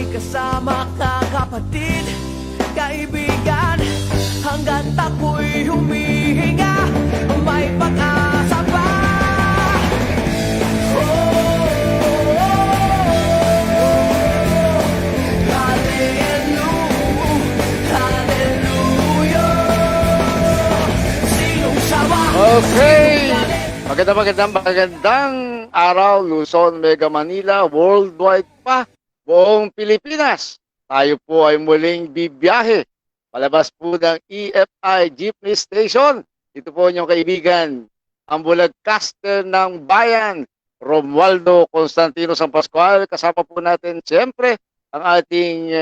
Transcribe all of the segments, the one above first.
kasama ka kapatid, kaibigan, hanggat ako'y humihinga, may pag-asa pa. Okay, magandang araw, Luzon, Mega Manila, worldwide pa, buong Pilipinas. Tayo po ay muling bibiyahe palabas po ng EFI Jeepney Station. Ito po inyong kaibigan, ang bulagcaster ng bayan, Romualdo Constantino San Pascual. Kasama po natin siyempre ang ating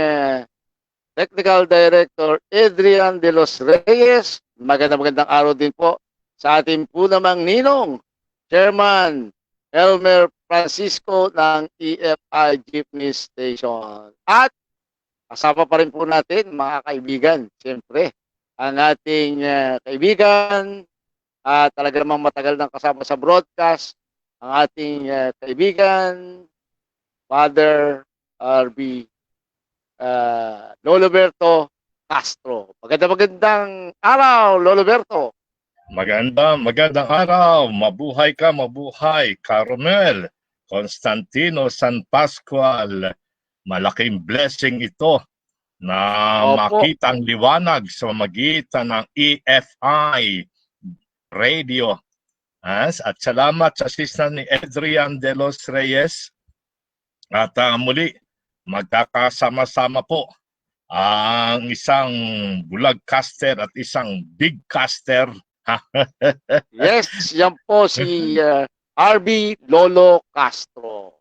Technical Director Adrian De Los Reyes. Magandang araw din po sa ating po namang ninong, Chairman Elmer Francisco ng EFI Jeepney Station. At kasama pa rin po natin mga kaibigan, siyempre, ang ating kaibigan, talaga namang matagal nang kasama sa broadcast, ang ating kaibigan, Father RB Loloberto Castro. Magandang araw, Loloberto. Magandang araw, mabuhay ka, mabuhay, Carmel Constantino San Pascual. Malaking blessing ito na makita ang liwanag sa magitan ng EFI Radio. At salamat sa assistant ni Adrian De Los Reyes. At muli, magkakasama-sama po ang isang bulagcaster at isang bigcaster. Yes, yan po si RB Lolo Castro.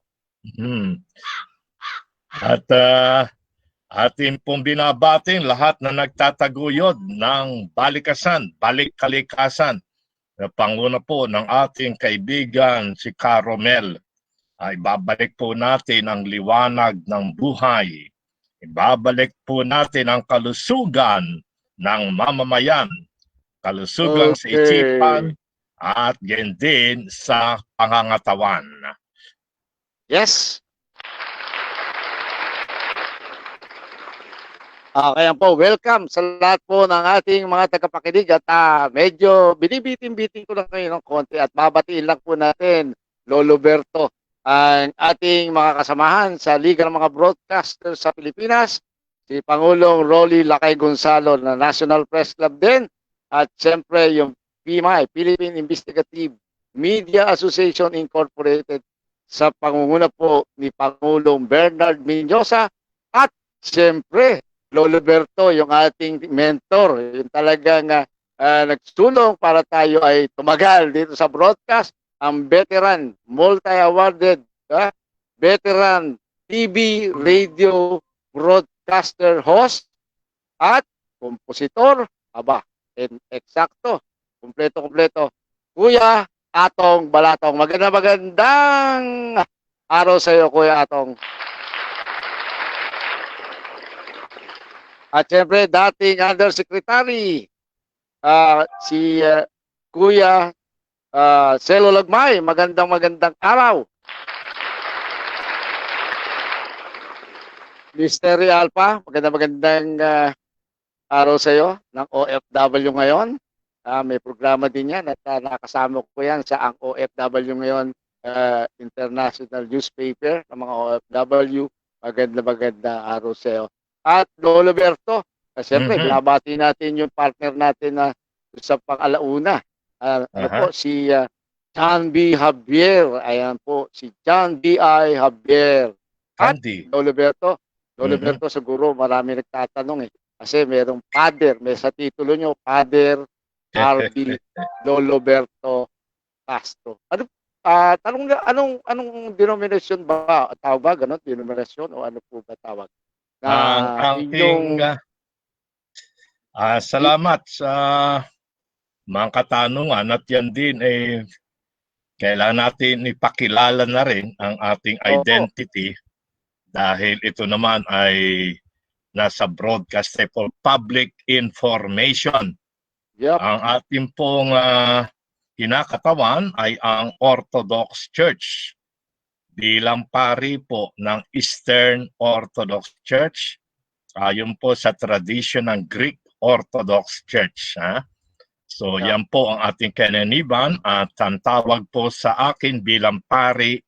At atin pong binabating lahat na nagtataguyod ng balik-kalikasan. Panguna po ng ating kaibigan si Carmel. Ibabalik po natin ang liwanag ng buhay. Ibabalik po natin ang kalusugan ng mamamayan. Kalusugan sa isipan at din sa pangangatawan. Yes. Kaya po, welcome sa lahat po ng ating mga tagapakinig at medyo binibitin-bitin ko lang kayo ng konti at babatiin lang po natin, Lolo Berto, ang ating mga kasamahan sa Liga ng mga Broadcasters sa Pilipinas, si Pangulong Rolly Lakay Gonzalo na National Press Club din, at siyempre yung PMI, Philippine Investigative Media Association Incorporated sa pangunguna po ni Pangulong Bernard Mendoza, at siyempre Lolo Berto, yung ating mentor, yung talagang nagsulong para tayo ay tumagal dito sa broadcast, ang veteran, multi-awarded, veteran TV, radio, broadcaster, host, at kompositor, eksakto, kumpleto, Kuya Atong Balatong. Magandang araw sa iyo, Kuya Atong. At siyempre, dating Undersecretary, si Kuya Celo Lagmay. Magandang araw. Mystery Alpha, magandang araw sa iyo ng OFW ngayon. May programa din yan at nakasama ko yan sa ang OFW ngayon international newspaper ng mga OFW. Magandang araw sa iyo. At Lolo Berto, siyempre, binabati natin yung partner natin na sa pang-alauna. Po, si John B. Javier. Ayan po, si John B.I. Javier. At Lolo Berto, siguro marami nagtatanong kasi merong father, may sa titulo nyo, Father RB Lolo Berto Castro. Anong denomination ba? Tawag ba? Ganon, denomination o ano po ba tawag? Salamat sa mga katanungan at yan din kailangan natin ipakilala na rin ang ating identity dahil ito naman ay nasa broadcast for public information. Yep. Ang ating pong kinakatawan ay ang Orthodox Church. bilang pari po ng Eastern Orthodox Church, ayon po sa tradition ng Greek Orthodox Church. Ha? So Yeah. yan po ang ating kananiban at ang tawag po sa akin bilang pari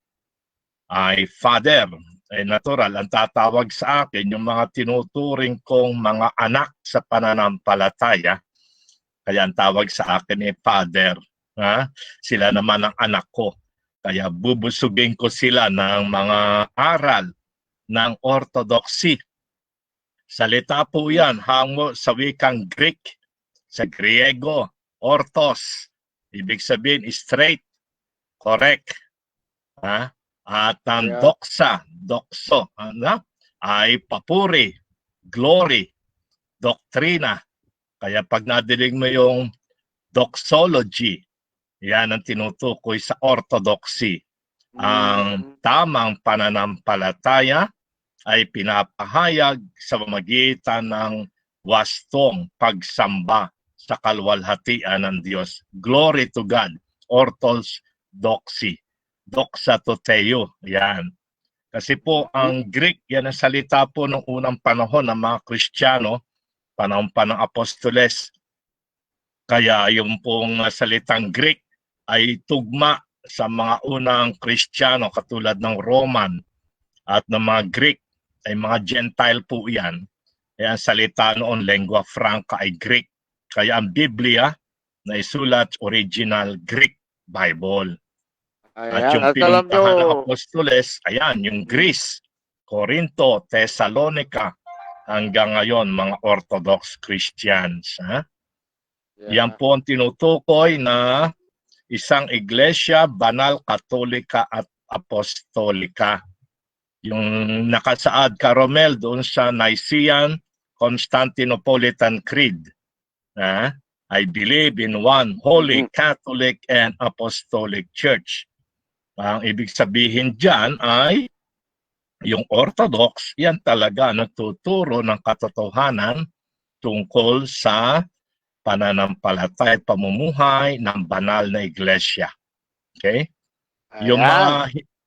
ay Father. Natural, ang tatawag sa akin yung mga tinuturing kong mga anak sa pananampalataya. Kaya ang tawag sa akin ay Father. Ha? Sila naman ang anak ko. Kaya bubusugin ko sila ng mga aral ng Orthodoxy. Salita po yan, hango sa wikang Greek, sa Griego, orthos. Ibig sabihin, straight, correct. Ha? At ang Yeah. doxo, ay papuri, glory, doktrina. Kaya pag nadinig mo yung doxology, yan ang tinutukoy sa orthodoxy. Ang tamang pananampalataya ay pinapahayag sa pamamagitan ng wastong pagsamba sa kalwalhatian ng Diyos. Glory to God, orthodoxy. Doxa toteo, yan. Kasi po ang Greek, yan ang salita po ng unang panahon ng mga Kristiyano, panahon pa ng Apostoles. Kaya yung pong salitang Greek ay tugma sa mga unang Kristiyano katulad ng Roman at ng mga Greek ay mga Gentile po yan. Kaya ang salita noon, lingua franca ay Greek. Kaya ang Biblia na isulat original Greek Bible. At Ayan. yung At alam nyo, pinuntahan ng Apostoles, ayan, yung Greece, Corinto, Thessalonica, hanggang ngayon mga Orthodox Christians. Ha? Yan po ang tinutukoy na isang iglesia, banal, katolika at apostolika. Yung nakasaad Caromel doon sa Nicene Constantinopolitan Creed. I believe in one holy Catholic and Apostolic Church. Ang ibig sabihin dyan ay yung Orthodox, yan talaga nagtuturo ng katotohanan tungkol sa pananampalataya at pamumuhay ng banal na iglesia. Okay? Yung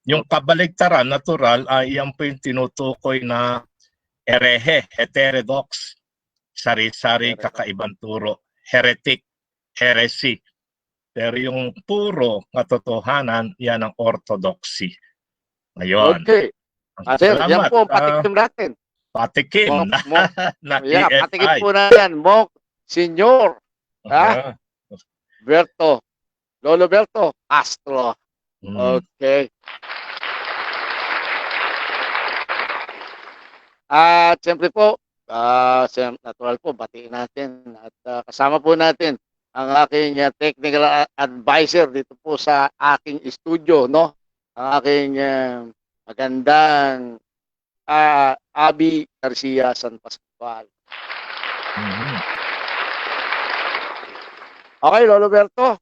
yung kabaligtaran, natural, ay yan po yung tinutukoy na herehe, heterodox, sari-sari, kakaibang turo, heretic, heresy. Pero yung puro katotohanan, yan ang orthodoxy. Ngayon. okay. Sir, yan po ang patikim natin. Patikim na Yeah, EFI. patikim po na yan. Monk Senior. Lolo Berto Castro. Okay. At siyempre po, natural po, batiin natin. At kasama po natin ang aking technical advisor dito po sa aking studio, no? Ang aking magandang Abby Garcia San Pascual. Okay, Lolo Berto,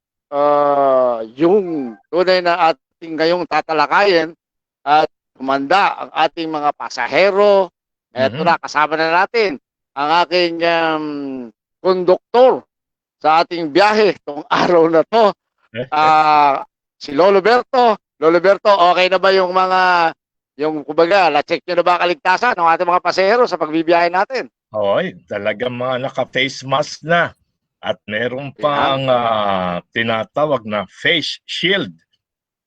yung tunay na ating ngayong tatalakayin at kumanda ang ating mga pasahero. Eto na, kasama na natin ang aking konduktor sa ating biyahe itong araw na to. Si Lolo Berto. Lolo Berto, okay na ba yung kumbaga, na-check nyo na ba kaligtasan ng ating mga pasahero sa pagbibiyahe natin? Oy, talagang mga naka-face mask na. At meron pang tinatawag na face shield.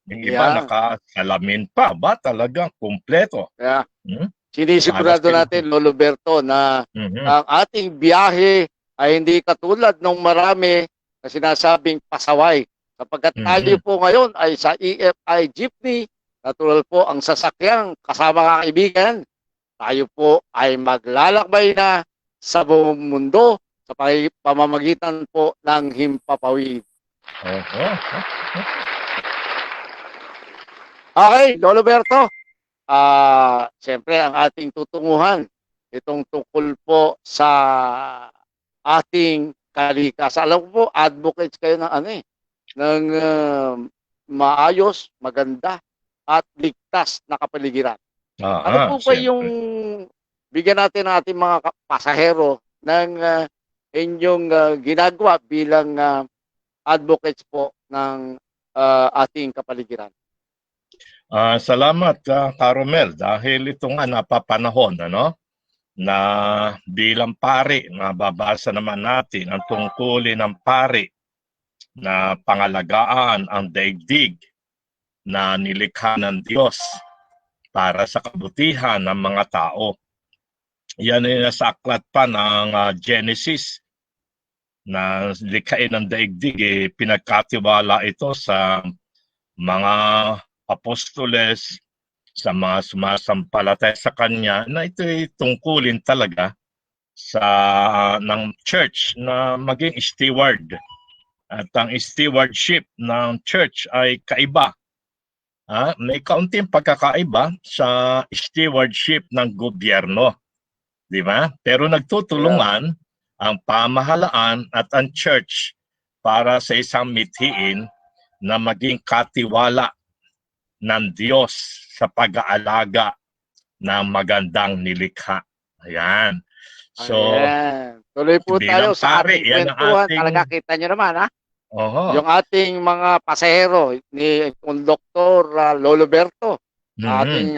Yung iba nakasalamin pa. Ba talagang kumpleto? Yeah. Sinisigurado natin, Lolo Berto, na ang ating biyahe ay hindi katulad ng marami na sinasabing pasaway. Sapagkat tayo po ngayon ay sa EFI Jeepney, natural po ang sasakyang kasama kaibigan. Tayo po ay maglalakbay na sa buong mundo sa pamamagitan po ng himpapawid. Okay, Lolo Berto. Siyempre ang ating tutunguhan itong tungkol po sa ating kalikasan. Alam ko po, advocates kayo ng maayos, maganda at ligtas na kapaligiran. Ano po ba yung bigyan natin ng ating mga pasahero ng inyong ginagawa bilang advocates po ng ating kapaligiran? Salamat, Caromel, dahil ito nga napapanahon, ano, na bilang pari, nababasa naman natin ang tungkulin ng pari na pangalagaan ang daigdig na nilikha ng Diyos para sa kabutihan ng mga tao. Yan ay nasa aklat pa ng Genesis na likhain ng daigdig, pinagkatiwala ito sa mga apostoles, sa mga sumasampalataya sa kanya, na ito ay tungkulin talaga sa ng church na maging steward. At ang stewardship ng church ay kaiba. May kaunting pagkakaiba sa stewardship ng gobyerno, di ba? Pero nagtutulungan ang pamahalaan at ang church para sa isang mithiin na maging katiwala ng Diyos sa pag-aalaga ng magandang nilikha. Ayan. So, Ayan. Tuloy po bilang tayo sa pare, ating yan ang kwentuhan. ating- Talaga kita nyo naman, ha? oho. Yung ating mga pasahero ni Konduktor Lolo Berto, ating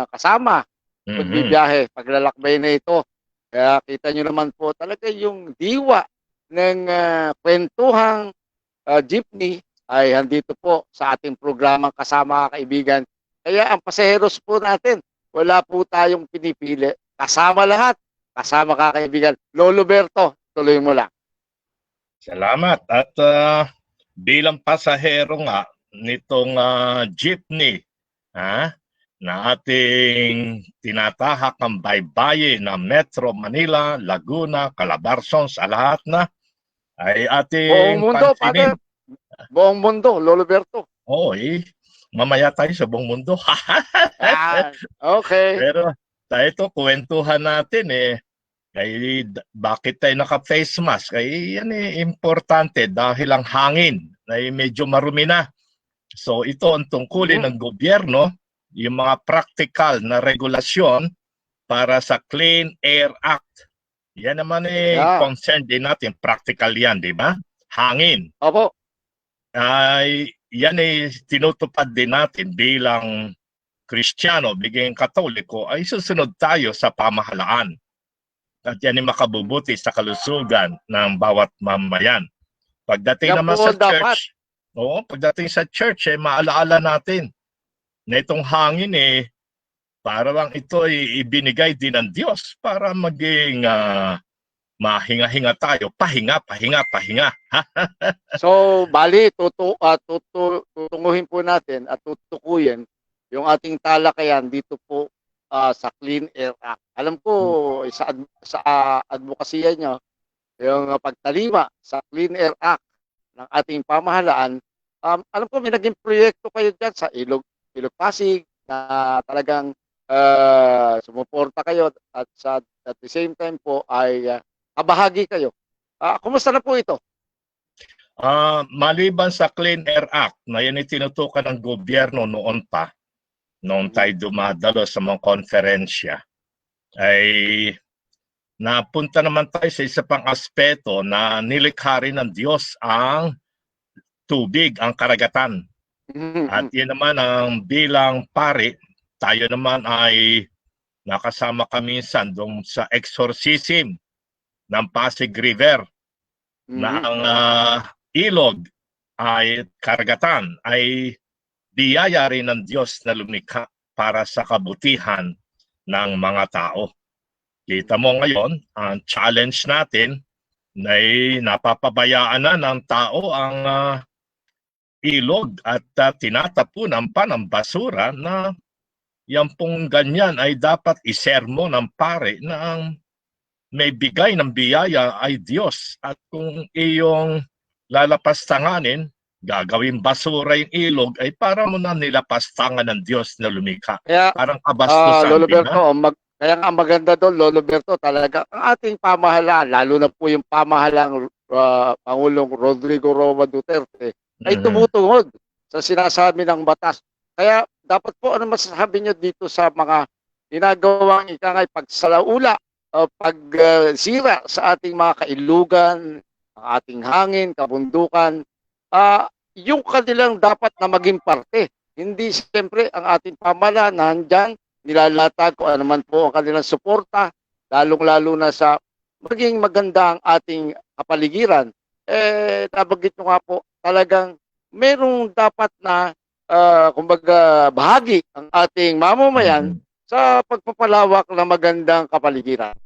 kasama, pagbibiyahe, paglalakbay na ito. Kaya kita nyo naman po talaga yung diwa ng kwentuhang jeepney ay handito po sa ating programang Kasama Kaibigan. Kaya ang pasaheros po natin, wala po tayong pinipili. Kasama lahat. Kasama kaibigan. Lolo Berto, tuloy mo lang. Salamat. At bilang pasahero nga nitong jeepney na ating tinatahak ang baybayin ng Metro Manila, Laguna, Calabarzon, sa lahat na ay ating Buong mundo, pansinin. Buong mundo, Lolo Berto. Oo, mamaya tayo sa buong mundo. Okay. Pero ito, kwentuhan natin bakit tayo naka-face mask? Yan importante dahil ang hangin ay medyo marumi na. So ito ang tungkulin ng gobyerno, yung mga practical na regulasyon para sa Clean Air Act. Yan naman concern din natin, practical yan, di ba? Hangin. Opo. Yan tinutupad din natin bilang Kristiyano, biging Katoliko, ay susunod tayo sa pamahalaan. At yan ay makabubuti sa kalusugan ng bawat mamayan. Pagdating Yan naman po sa dapat. church, pagdating sa church, maalaala natin na itong hangin para lang ito ay ibinigay din ng Diyos para maging mahinga-hinga tayo. Pahinga. So, bali, tutunguhin po natin at tutukuyin yung ating talakayan dito po sa Clean Air Act. Alam ko, sa advokasya nyo, yung pagtalima sa Clean Air Act ng ating pamahalaan, alam ko may naging proyekto kayo dyan sa Ilog Pasig na talagang sumuporta kayo at at the same time po ay kabahagi kayo. Kumusta na po ito? Maliban sa Clean Air Act na yan tinutukan ng gobyerno noon tayo dumadalo sa mga konferensya, ay napunta naman tayo sa isa pang aspeto na nilikha rin ng Diyos ang tubig, ang karagatan. At yan naman ang bilang pari, tayo naman ay nakasama kami minsan doon sa exorcism ng Pasig River na ang ilog ay karagatan ay biyaya rin ng Diyos na lumikha para sa kabutihan ng mga tao. Kita mo ngayon, ang challenge natin na napapabayaan na ng tao ang ilog at tinatapunan pa ng basura na yan pong ganyan ay dapat isermo ng pare na ang may bigay ng biyaya ay Diyos. At kung iyong lalapastanganin, gagawin basura yung ilog, ay para mo na nilapastangan ng Diyos na lumikha. Kaya, parang kabastusan. Lolo Berto, kaya nga maganda doon, Lolo Berto, talaga ang ating pamahalaan, lalo na po yung pamahalang Pangulong Rodrigo Roa Duterte, ay tumutungod sa sinasabi ng batas. Kaya dapat po, ano masasabi nyo dito sa mga ginagawang pagsalaula, pagsira sa ating mga kailugan, ang ating hangin, kabundukan, yung kanilang dapat na maging parte. hindi siyempre ang ating pamahalaan nandyan, nilalatag kung ano man po ang kanilang suporta, lalong-lalo na sa maging maganda ang ating kapaligiran. Nabanggit nyo nga po, talagang merong dapat na kumbaga bahagi ang ating mamamayan sa pagpapalawak ng magandang kapaligiran.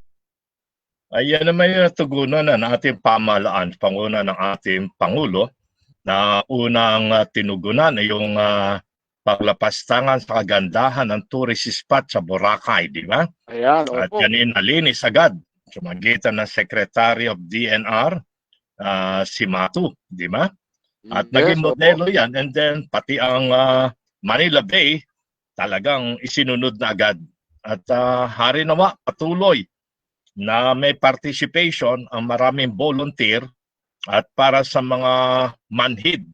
Ayan naman yung natugunan ng ating pamahalaan, panguna ng ating Pangulo, na unang tinugunan ay yung paglapastangan sa kagandahan ng tourist spot sa Boracay, di ba? Ayan, At opo. yan nalinis agad sa magitan ng Secretary of DNR, si Matu, di ba? At Yes, naging opo. modelo yan, and then pati ang Manila Bay talagang isinunod na agad. At hari nawa, patuloy na may participation ang maraming volunteer at para sa mga manhid,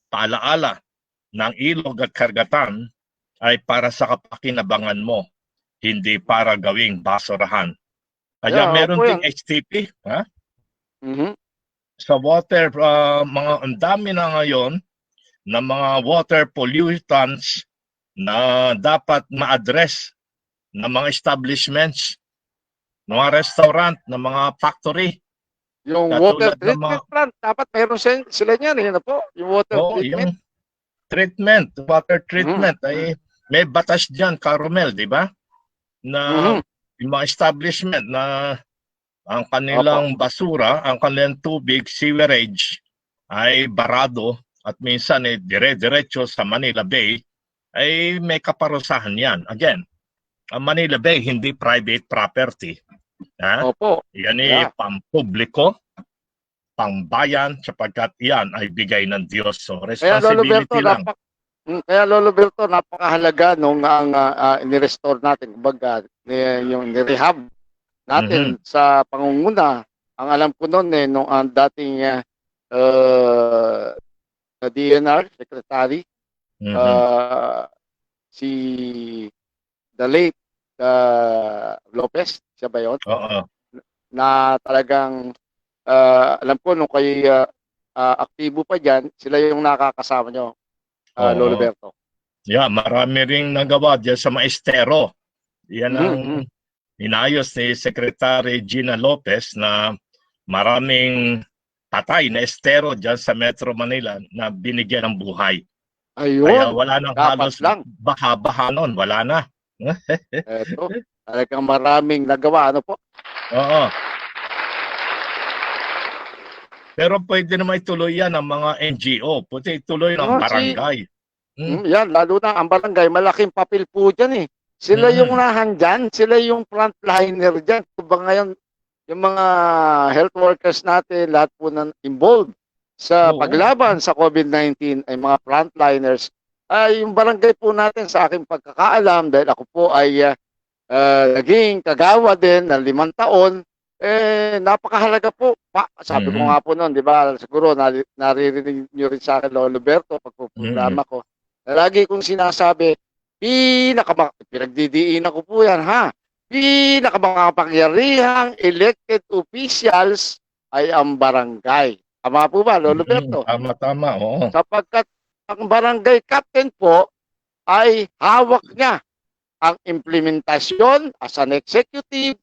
paalaala ng ilog at karagatan ay para sa kapakinabangan mo, hindi para gawing basurahan. Kaya Yeah, meron opo ding yan. HTP Mhm. sa water, mga ang dami na ngayon na mga water pollutants na dapat ma-address ng mga establishments, ng mga restaurant, ng mga factory. Yung water Katulad ng mga, treatment plant, dapat meron sila niyan. Yan na po, yung water treatment. yung treatment, water Mhm. treatment, ay may batas dyan, Carmel, di ba? Na Mhm. yung mga establishment na ang kanilang basura, ang kanilang tubig, sewerage, ay barado at minsan dire-diretso sa Manila Bay, ay may kaparusahan yan. Again, ang Manila Bay hindi private property. Opo. Yan Yeah. pampubliko, pangbayan, sapagkat yan ay bigay ng Diyos. So Kaya Lolo Berto, responsibility lang. napakahalaga nung ang ni-restore natin, kumbaga yung ni-rehab natin sa pangunguna. Ang alam ko noon nung ang dating DNR Secretary, si the late Lopez, siya ba yun? Oo. Na talagang alam ko nung kay aktibo pa dyan, sila yung nakakasama nyo, Lolo Oo. Berto. Yeah, marami ring nagawa dyan sa maestero. Yan ang inayos ni Secretary Gina Lopez na maraming patay na estero dyan sa Metro Manila na binigyan ng buhay. Ayun, Kaya wala nang dapat halos lang. baha-baha nun. Wala na. Eto, talagang maraming nagawa. Ano po? Oo. Pero pwede naman ituloy yan ng mga NGO. Pwede ituloy ng barangay. Yan, lalo na ang barangay, malaking papel po dyan eh. Sila yung nahandyan, sila yung frontliner dyan. Diba ngayon, yung mga health workers natin, lahat po na involved sa paglaban sa COVID-19 ay mga frontliners. Yung barangay po natin sa aking pagkakaalam, dahil ako po ay naging kagawa din ng 5 taon, napakahalaga po. Sabi ko nga po noon, di ba, siguro naririnig nyo rin sa akin, Lolo Berto, pagpuprograma ko. Lagi kong sinasabi, pinagdidiinan ko po yan, ha? Pinakamakapangyarihang elected officials ay ang barangay. Tama po ba, Lolo Berto? Tama, oo. Sapagkat ang barangay captain po ay hawak niya ang implementasyon as an executive,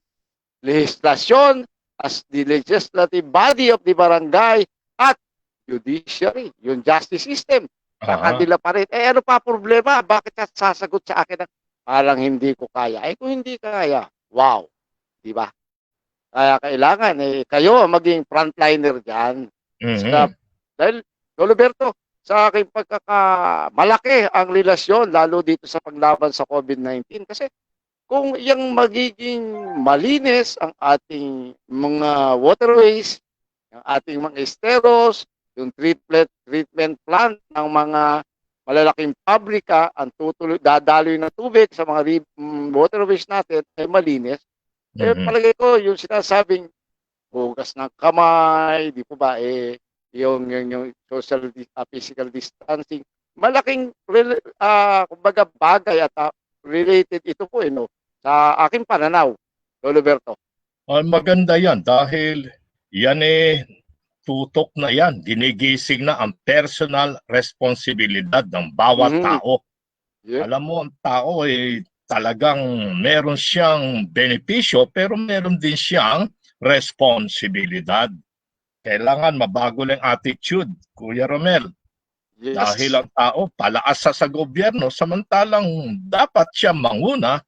legislasyon as the legislative body of the barangay, at judiciary, yung justice system. Sa kanila pa rin. Ano pa problema? Bakit sasagot sa akin na parang hindi ko kaya? Kung hindi kaya, wow. Di ba? Kaya kailangan, kayo maging frontliner dyan. Dahil, Lolo Berto, sa aking pagkakamalaki ang relasyon, lalo dito sa paglaban sa COVID-19. Kasi kung yung magiging malinis ang ating mga waterways, ang ating mga esteros, yung treatment plant ng mga malalaking pabrika, ang dadaloy na tubig sa mga waterways natin ay malinis, palagay ko yung sinasabing hugas ng kamay, di po ba, yung social physical distancing, malaking kumbaga bagay at related ito po sa aking pananaw, Lolo Berto. Maganda yan dahil yan tutok na yan, ginigising na ang personal responsibilidad ng bawat tao. Yeah. Alam mo, ang tao talagang meron siyang benepisyo pero meron din siyang responsibilidad. Kailangan mabago lang attitude, Kuya Romel. Dahil Yes. ang tao palaasa sa gobyerno samantalang dapat siya manguna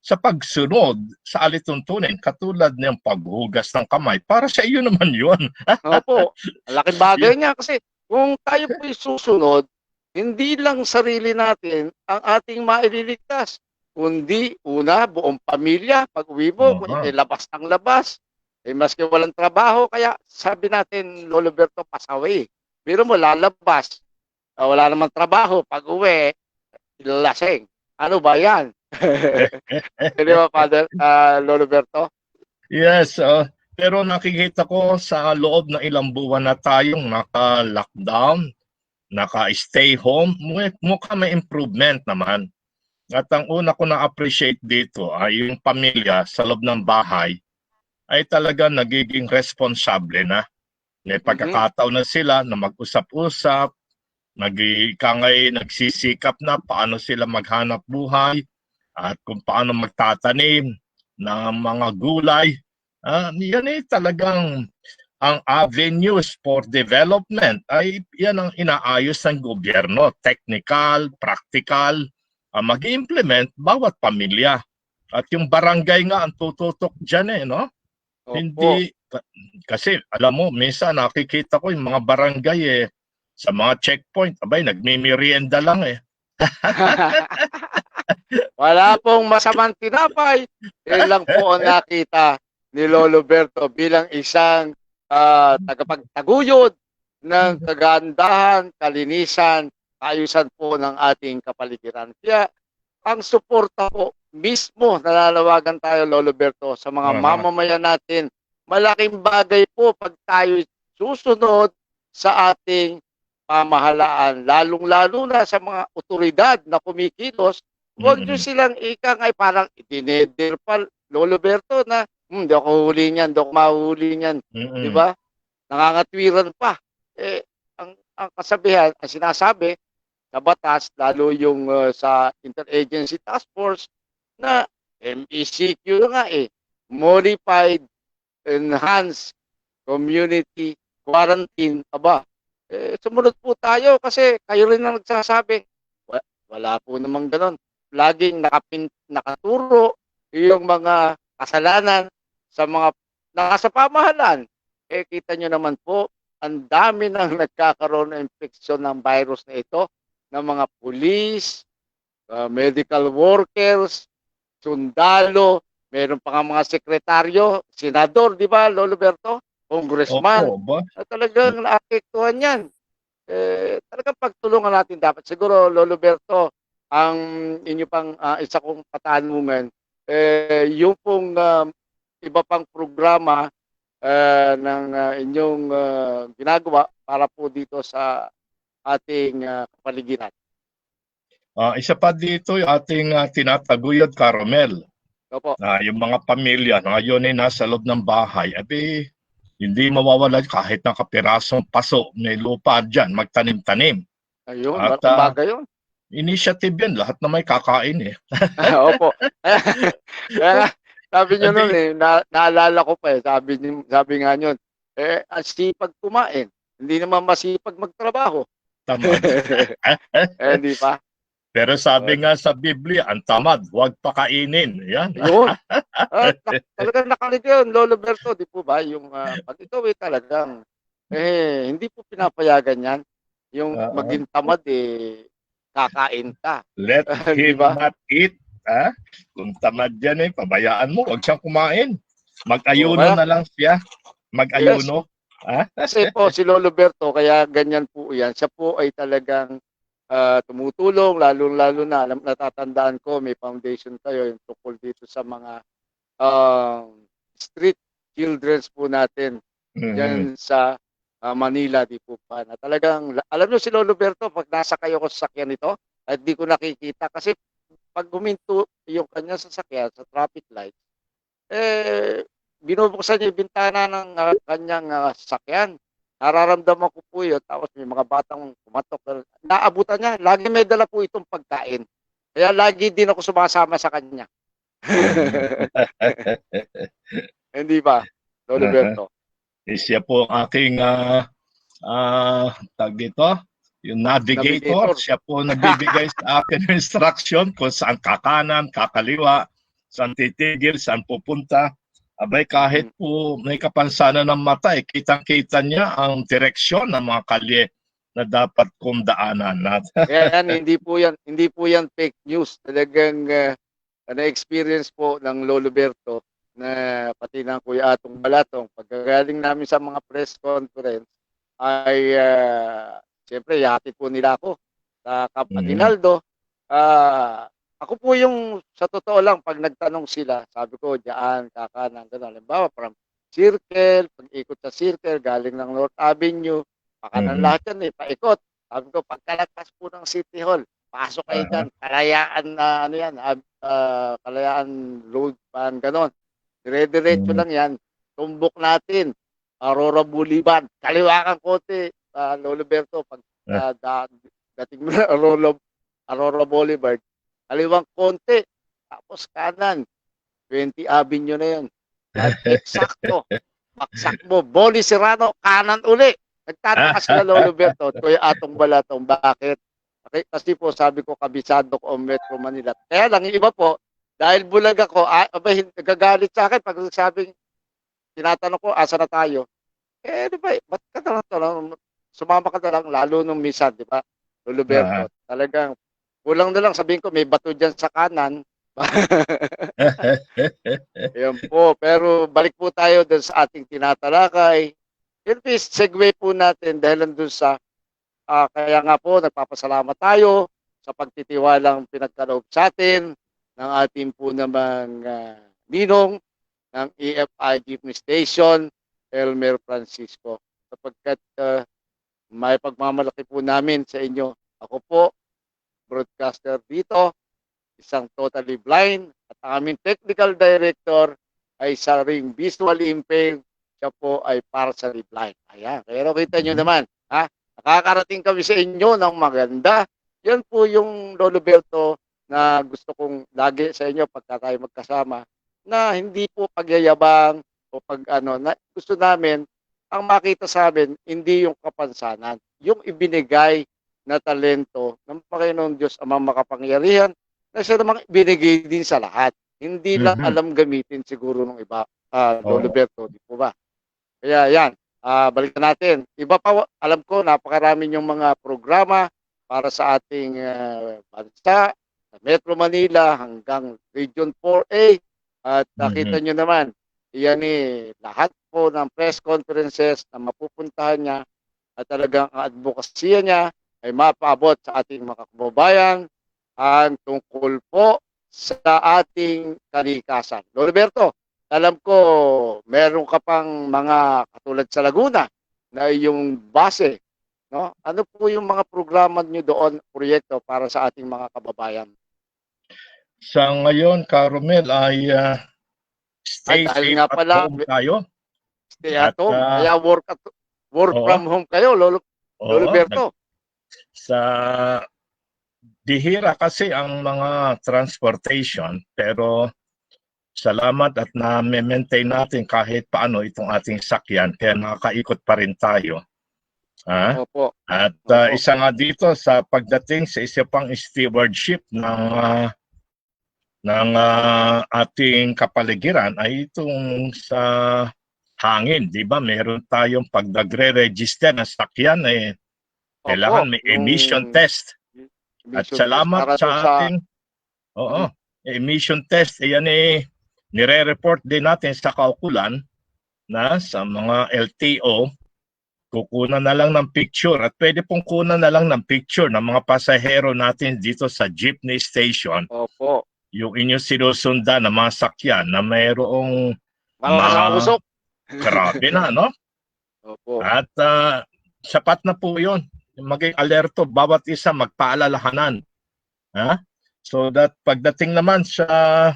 sa pagsunod sa alituntunin katulad ng paghugas ng kamay para sa iyo naman yun. Opo, ang laking bagay niya kasi kung tayo po'y susunod, hindi lang sarili natin ang ating maililigtas, kundi una, buong pamilya, pag-uwi mo, Oo. labas ng labas, maski walang trabaho, kaya sabi natin, Lolo Berto, pasaway. Pero mo, lalabas, wala namang trabaho, pag-uwi, lasing. Ano ba yan? Di ba, Father, Lolo Berto? Yes, pero nakikita ko sa loob ng ilang buwan na tayong naka-lockdown, naka-stay home, mukha may improvement naman. At ang una ko na-appreciate dito ay yung pamilya sa loob ng bahay ay talaga nagiging responsable na. May pagkakataon na sila na mag-usap-usap, nagsisikap na paano sila maghanap buhay at kung paano magtatanim ng mga gulay. Yan talagang ang avenues for development ay yan ang inaayos ng gobyerno. Technical, practical, mag-implement bawat pamilya. At yung barangay nga ang tututok dyan no? Opo. Hindi, kasi alam mo, minsan nakikita ko yung mga barangay sa mga checkpoint, abay, nagmimerienda lang Wala pong masamang tinapay. Yan lang po ang nakita ni Lolo Berto bilang isang tagapagtaguyod ng kagandahan, kalinisan, kaayusan po ng ating kapaligiran. Kaya ang suporta po mismo, nalalawagan tayo, Lolo Berto, sa mga mamamayan natin. Malaking bagay po pag tayo susunod sa ating pamahalaan, lalong-lalo na sa mga otoridad na kumikilos. Huwag nyo silang ikang ay parang itineder pa, Lolo Berto, na hindi ako huli niyan, hindi ako mahuli niyan. Di ba? Nangangatwiran pa. Ang kasabihan, ang sinasabi sa batas, lalo yung sa Interagency Task Force, na MECQ nga Modified Enhanced Community Quarantine. Aba, sumunod po tayo kasi kayo rin ang nagsasabi. Wala po namang ganon. Laging nakaturo yung mga kasalanan sa mga nasa pamahalaan. Kita nyo naman po, ang dami nang nagkakaroon ng infeksyon ng virus na ito, ng mga pulis, medical workers, sundalo, meron pa nga mga sekretaryo, senador, di ba, Lolo Berto? Congressman. Na talagang naapektuhan yan. Talagang pagtulungan natin dapat. Siguro, Lolo Berto, ang inyo pang isa kong katanungan, yung pong iba pang programa ng inyong ginagawa para po dito sa ating kapaligiran. Isa pa dito yung ating tinataguyod, Carmel. Opo. Yung mga pamilya na ngayon ay nasa loob ng bahay, hindi mawawala kahit nakapirasong paso, may lupa dyan, magtanim-tanim. Ayun, at bagay yun. Initiative yan, lahat na may kakain Opo. Kaya sabi nyo nun naalala ko pa sabi nga nyo, ang sipag kumain, hindi naman masipag magtrabaho. Tamad. Hindi pa. Pero sabi nga sa Biblia, ang tamad, huwag pakainin. Yan. Yun. Talagang nakalito yun, Lolo Berto, di po ba? Yung pag ikaw talagang, hindi po pinapayagan yan. Yung maging tamad, kakain ka. Let him not eat. Kung tamad yan, pabayaan mo, huwag siyang kumain. Mag-ayuno na lang siya. Mag-ayuno. Yes. Kasi po si Lolo Berto, kaya ganyan po yan. Siya po ay talagang tumutulong, lalo na natatandaan ko, may foundation kayo yung tukol dito sa mga street children's po natin dyan sa Manila, di po pa. Na talagang, alam nyo si Lolo Berto, pag nasa kayo ko sa sakyan ito, at di ko nakikita kasi pag huminto yung kanyang sasakyan sa traffic light, binubuksan niya yung bintana ng kanyang sasakyan. Nararamdaman ko po yun, tapos may mga batang kumatok. Naabutan niya, lagi may dala po itong pagkain. Kaya lagi din ako sumasama sa kanya. Hindi ba, Lolo Berto? Siya po ang aking tag dito, yung navigator. Navigator. Siya po nagbibigay sa akin ng instruction kung saan kakanan, kakaliwa, saan titigil, saan pupunta. Abay, kahit po may kapansanan ng mata, kitang-kita niya ang direksyon ng mga kalye na dapat kong daanan. Kaya yan, hindi po yan fake news. Talagang na-experience po ng Lolo Berto na pati ng Kuya Atong Balatong, pagkagaling namin sa mga press conference, ay siyempre, yati po nila ako sa Camp Aguinaldo. Ako po yung, sa totoo lang, pag nagtanong sila, sabi ko, diyan, kakanan, gano'n. Halimbawa, from Circle, pag-ikot sa Circle, galing ng North Avenue, pakanan lahat yan paikot. Sabi ko, pagkalagpas po ng City Hall, pasok kayo dyan, Kalayaan na, Kalayaan Road, gano'n. Dire-diretso lang yan, tumbok natin, Aurora Boulevard, kaliwa kang konti, Lolo Berto, pag dating mo na Aurora Boulevard, kaliwang konti, tapos kanan, 20 Avenue na yun. At eksakto, baksak mo, Boli Serrano, kanan uli. Nagtataka sila Lolo Berto, Kuya Atong Balatong, bakit? Kasi po sabi ko, kabisado ko ang Metro Manila. Kaya lang, yung iba po, dahil bulag ako, nagagalit sa akin pag sabing, tinatanong ko, asa na tayo? Di ba, ba't ka na lang, sumama ka na lang, lalo nung minsan, di ba? Lolo Berto, talagang, kulang na lang, sabihin ko, may bato dyan sa kanan. Yan po, pero balik po tayo dun sa ating tinatalakay. Yun, please, segue po natin dahil dun sa, kaya nga po, nagpapasalamat tayo sa pagtitiwalang pinagkaloob sa atin ng ating po namang ninong ng EFI Jeepney Station, Elmer Francisco. Sapagkat may pagmamalaki po namin sa inyo. Ako po, broadcaster dito, isang totally blind, at ang aming technical director ay isa ring visually impaired, siya po ay partially blind. Ayan, pero kita nyo naman, nakakarating kami sa inyo ng maganda. Yan po yung Lolo Berto na gusto kong lagi sa inyo pagka tayo magkasama, na hindi po pagyayabang o na gusto namin, ang makita sa amin, hindi yung kapansanan, yung ibinigay na talento ng Panginoon Diyos Amang makapangyarihan na siya namang ibinigay din sa lahat. Hindi lang alam gamitin siguro ng iba, Lolo Berto, di po ba? Kaya yan, balikan natin. Iba pa, alam ko, napakarami yung mga programa para sa ating bansa, sa Metro Manila hanggang Region 4A. At nakita nyo naman, iyan lahat po ng press conferences na mapupuntahan niya at talagang ang advokasya niya ay mapaabot sa ating mga kababayan ang tungkol po sa ating kalikasan. Lolo Berto, alam ko meron ka pang mga katulad sa Laguna na yung base. No? Ano po yung mga programa niyo doon, proyekto para sa ating mga kababayan? Sa ngayon, Carmel, ay stay safe nga at pala, home tayo. Stay at home. Kaya work from home kayo, Lolo Berto. Sa bihira kasi ang mga transportation, pero salamat at na-maintain natin kahit paano itong ating sakyan, kaya nakakaikot pa rin tayo. Opo. At isa nga dito sa pagdating sa isa pang stewardship ng ating kapaligiran ay itong sa hangin, di ba? Meron tayong pag nagre-register ng sakyan kailangan may emission test. At salamat sa ating emission test, yan nire-report din natin sa kaukulan na sa mga LTO, kukunan na lang ng picture at pwede pong kunan na lang ng picture ng mga pasahero natin dito sa jeepney station. Opo. Yung inyong sinusundan na mga sakyan na mayroong usok. Grabe na, no? Opo. At sapat na po yun. Maging alerto, bawat isa magpaalalahanan. So that pagdating naman sa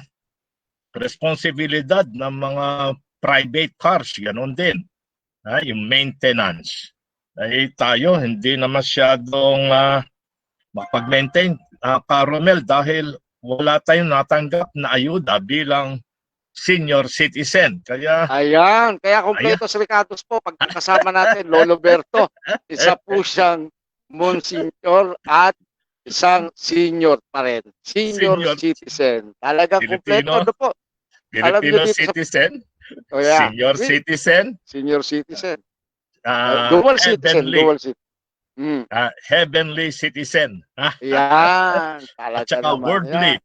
responsibilidad ng mga private cars, ganoon din. Yung maintenance. Ay tayo, hindi na masyadong mapag-maintain. Caromel, dahil wala tayong natanggap na ayuda bilang senior citizen. Kaya, Ayan, kaya kompletos Ricardos po, pagkakasama natin, Lolo Berto, isa po siyang monsignor at isang senior pa rin. Senior Senior citizen. Talagang kompleto Filipino, ano po. Alam niyo Filipino dito sa citizen, oh, yeah. senior citizen, Senior citizen. ah, Dual citizen, heavenly, dual citizen. heavenly citizen. Yan, At talaga saka naman. Yan.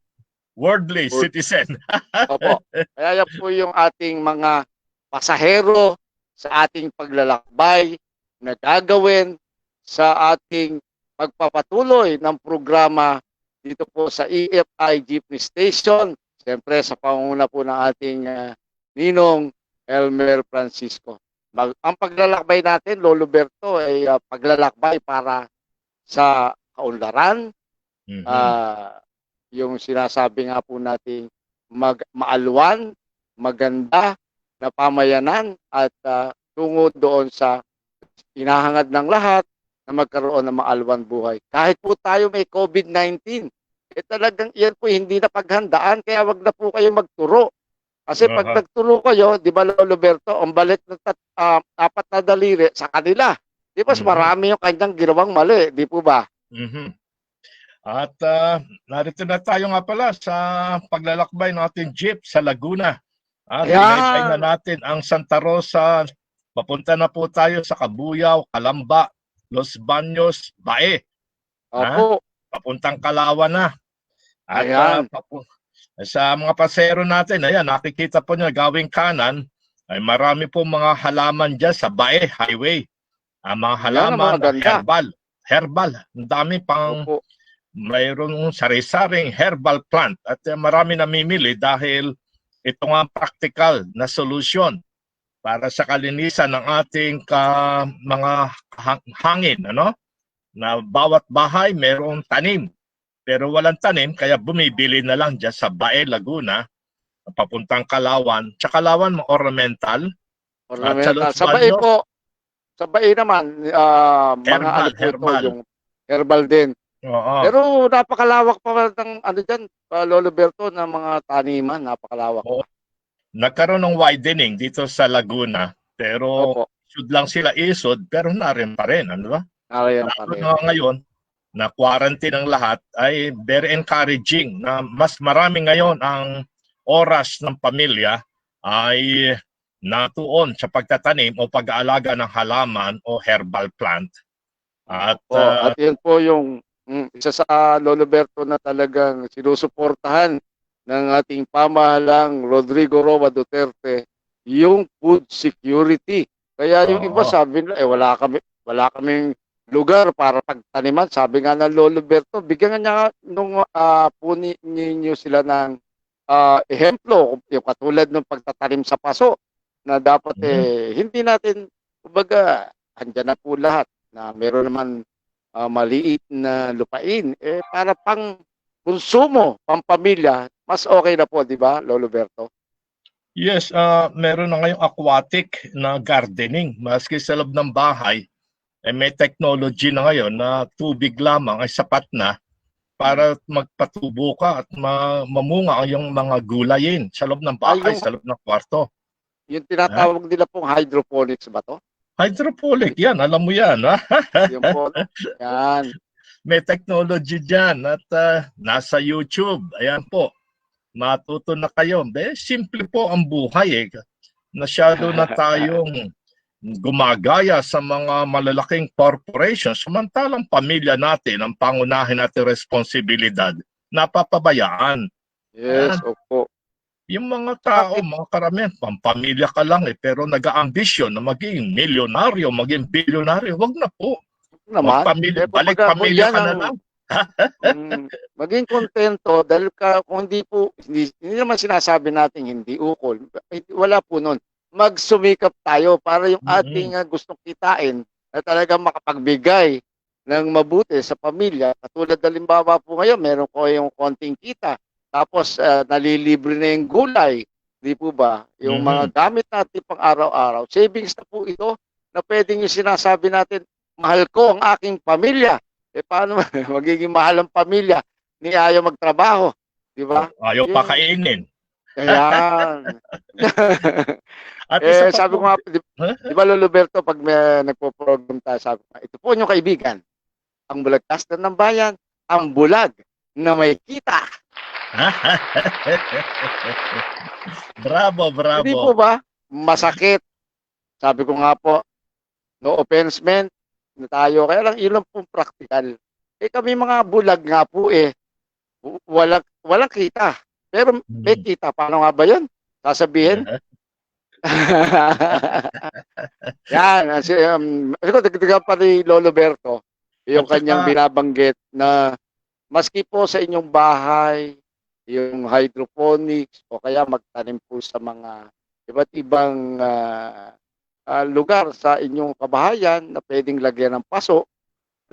worldly Word- citizen. Opo. Kaya yan po yung ating mga pasahero sa ating paglalakbay na gagawin sa ating pagpapatuloy ng programa dito po sa EFI Jeepney Station. Siyempre sa pangunguna po ng ating Ninong Elmer Francisco. Ang paglalakbay natin, Lolo Berto, ay paglalakbay para sa kaunlaran, Mhm. yung sinasabi nga po nating maalwan, maganda na pamayanan at tungo doon sa hinahangad ng lahat na magkaroon ng maalwan buhay. Kahit po tayo may COVID-19, talagang iyan po hindi na paghandaan, kaya wag na po kayo magturo. Kasi pag nagturo kayo, di ba Lolo Berto, ang balik ng 4 na daliri sa kanila. Di ba marami yung kanyang ginawang mali, di po ba? Mhm. At narito na tayo nga pala sa paglalakbay ng ating jeep sa Laguna. Binaybay na natin ang Santa Rosa. Papunta na po tayo sa Cabuyao, Calamba, Los Baños, Bae. Opo. Papuntang Kalawan na. At Ayan. sa mga pasero natin, ayan, nakikita po niya gawing kanan, ay marami po mga halaman dyan sa Bae Highway. Mga halaman na herbal. Ang dami pang Opo. mayroong sari-saring herbal plant at marami namimili dahil ito nga ang practical na solusyon para sa kalinisan ng ating mga hangin, ano? Na bawat bahay mayroong tanim pero walang tanim kaya bumibili na lang dyan sa Bae, Laguna, papuntang Kalawan. Sa Kalawan, ornamental. Ornamental. Sa Bae po, sa Bae naman, mga ano po ito, yung herbal din. Oo. Pero napakalawak pa ng ano dyan, Lolo Berto, ng mga taniman, napakalawak. Oo. Nagkaroon ng widening dito sa Laguna, pero isod lang sila isod, pero narin pa rin, ano ba? Narin pa rin. Ngayon, na quarantine ang lahat, ay very encouraging na mas marami ngayon ang oras ng pamilya ay natuon sa pagtatanim o pag-aalaga ng halaman o herbal plant. At yun po yung isa sa Lolo Berto na talagang sinusuportahan ng ating pamahalang Rodrigo Roa Duterte, yung food security. Kaya yung iba sabi nila, wala kaming lugar para pagtaniman. Sabi nga ng Lolo Berto, bigyan nga nung ninyo sila ng ehemplo, yung katulad ng pagtatanim sa paso, na dapat hindi natin, kumbaga, andyan na po lahat, na meron naman maliit na lupain, para pang konsumo, pampamilya, mas okay na po, di ba, Lolo Berto? Yes, meron na ngayong aquatic na gardening. Maski sa loob ng bahay, may technology na ngayon na tubig lamang ay sapat na para magpatubo ka at mamunga ang yung mga gulayin sa loob ng bahay, sa loob ng kwarto. Yung tinatawag nila pong hydroponics ba to? Hydroponic, yan. Alam mo yan. Yung po, yan. May technology dyan at nasa YouTube. Ayan po. Matuto na kayo. Simple po ang buhay. Masyado na tayong gumagaya sa mga malalaking corporations. Samantalang pamilya natin, ang pangunahin natin responsibilidad, napapabayaan. Yes, opo. Yung mga tao, mga karamihan, pampamilya ka lang pero nag-aambisyon na maging milyonaryo, maging bilyonaryo. Wag na po. Naman. Balik pamilya ka na lang. Maging kontento dahil kung hindi po, hindi naman sinasabi natin hindi ukol. Wala po nun. Magsumikap tayo para yung ating gustong kitain na talagang makapagbigay ng mabuti sa pamilya. Katulad halimbawa po ngayon, meron ko yung konting kita. Tapos nalilibre na yung gulay, di po ba? Yung mga gamit natin pang araw-araw. Savings na po ito na pwedeng yung sinasabi natin, mahal ko ang aking pamilya. Paano magiging mahal ang pamilya ni ayaw magtrabaho, di ba? Ayaw Yung, pakainin. ayan. At isa pa Sabi ko po, nga, huh? di ba Lolo Berto, pag may nagpo-program tayo, sabi ko, ito po yung kaibigan, ang bulagkaster ng bayan, ang bulag na may kita. Bravo, Hindi bravo. po ba? Masakit. Sabi ko nga po, no offense meant na tayo. Kaya lang, yun lang pong practical. Kami mga bulag nga po walang kita. Pero may Hmm. kita. Paano nga ba yun? Sasabihin? Yan. Dagdagan pa ni Lolo Berto, yung At kanyang saka, binabanggit na maski po sa inyong bahay, yung hydroponics, o kaya magtanim po sa mga iba't ibang lugar sa inyong kabahayan na pwedeng lagyan ng paso,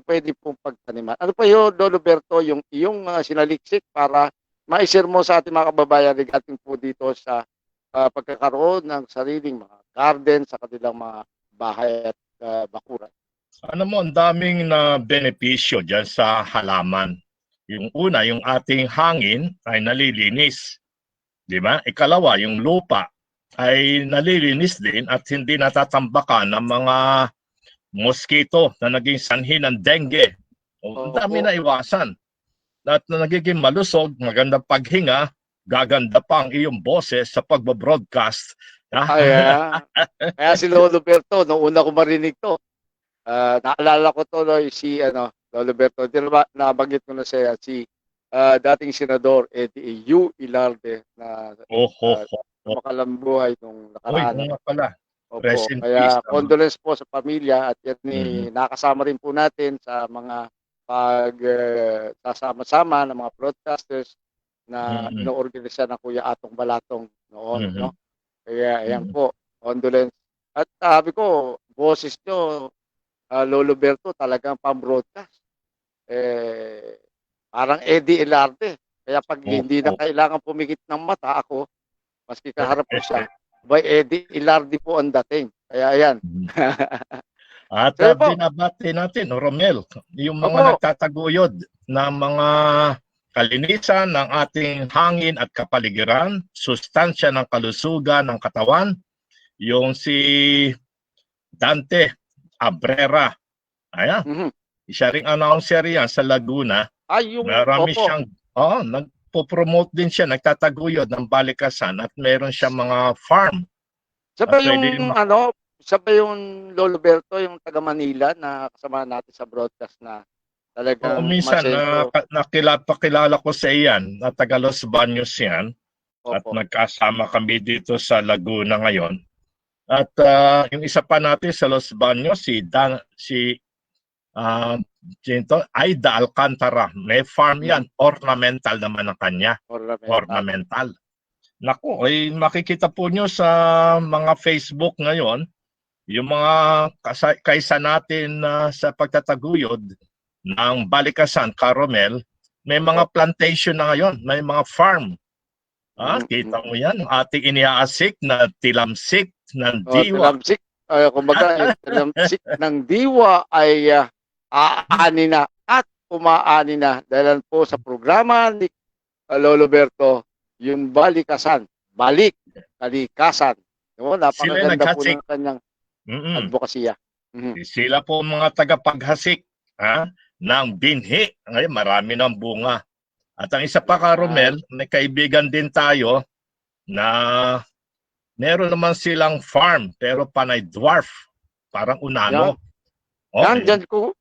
pwede pong pagtaniman. Ano pa yun, Lolo Berto, yung iyong sinaliksik para ma-share mo sa ating mga kababayan regarding po dito sa pagkakaroon ng sariling mga garden sa kanilang mga bahay at bakuran. ano mo, ang daming na benepisyo dyan sa halaman. Yung una, yung ating hangin ay nalilinis. Di ba? Ikalawa, yung lupa ay nalilinis din at hindi natatambakan ng mga mosquito na naging sanhi ng dengue. O, ang dami Opo. na iwasan. At na nagiging malusog, magandang paghinga, gaganda pa ang iyong boses sa pagbabroadcast. Kaya si Lolo Berto, noong una ko marinig to, naalala ko to, no, si Lolo Berto, di ba, nabanggit ko na siya, si dating senador Eddie U. Ilarde na Oh, oh, oh, oh. makalang buhay nung Uy, nakaraan. nga pala. Opo. Rest in peace. Kaya condolence po sa pamilya at yan Mhm. nakasama rin po natin sa mga sasama-sama ng mga broadcasters na Mhm. inoorganisa ng Kuya Atong Balatong noon, Mhm. no? Kaya ayan Mhm. po, condolence. At sabi ko, boses nyo, Lolo Berto, talagang pang-broadcast. Parang Eddie Ilarde. Kaya pag hindi na Opo. kailangan pumikit ng mata ako, maski kaharap ko siya, by Eddie Ilarde po ang dating. Kaya ayan. Mhm. At So yun po. binabati natin, Romel, yung mga Opo. nagtataguyod na mga kalinisan ng ating hangin at kapaligiran, sustansya ng kalusugan ng katawan, yung si Dante Abrera. Ayan, Mhm. siya ring announcer yan sa Laguna. Marami Opo. siyang, nagpo-promote din siya, nagtataguyod ng balikasan at meron siyang mga farm. At Sabay pwede yung sabay yung Lolo Berto, yung taga Manila na kasama natin sa broadcast na Oo, talagang minsan umasenso. pakilala ko sa iyan, na taga Los Baños yan, at Opo. nagkasama kami dito sa Laguna ngayon. At yung isa pa natin sa Los Baños, ah, Aida Alcantara. May farm yan, ornamental naman ang kanya. Ornamental. Naku, ay makikita po nyo sa mga Facebook ngayon, yung mga kaysa natin sa pagtataguyod ng Balikasan, Caromel, may mga plantation na ngayon, may mga farm. Kita mo yan, yung ating iniaasik na tilamsik ng diwa. Tilamsik. Kumbaga, yung tilamsik ng diwa ay aani na at umaani na dahil po sa programa ni Lolo Berto, yung balikasan, balik, kalikasan. No, Sila napakaganda po naghasik. ng kanyang advokasya. Sila po mga tagapaghasik ng binhi. Ngayon, marami ng bunga. At ang isa pa, Caromel, may kaibigan din tayo na meron naman silang farm pero panay dwarf. Parang unano. Dyan ko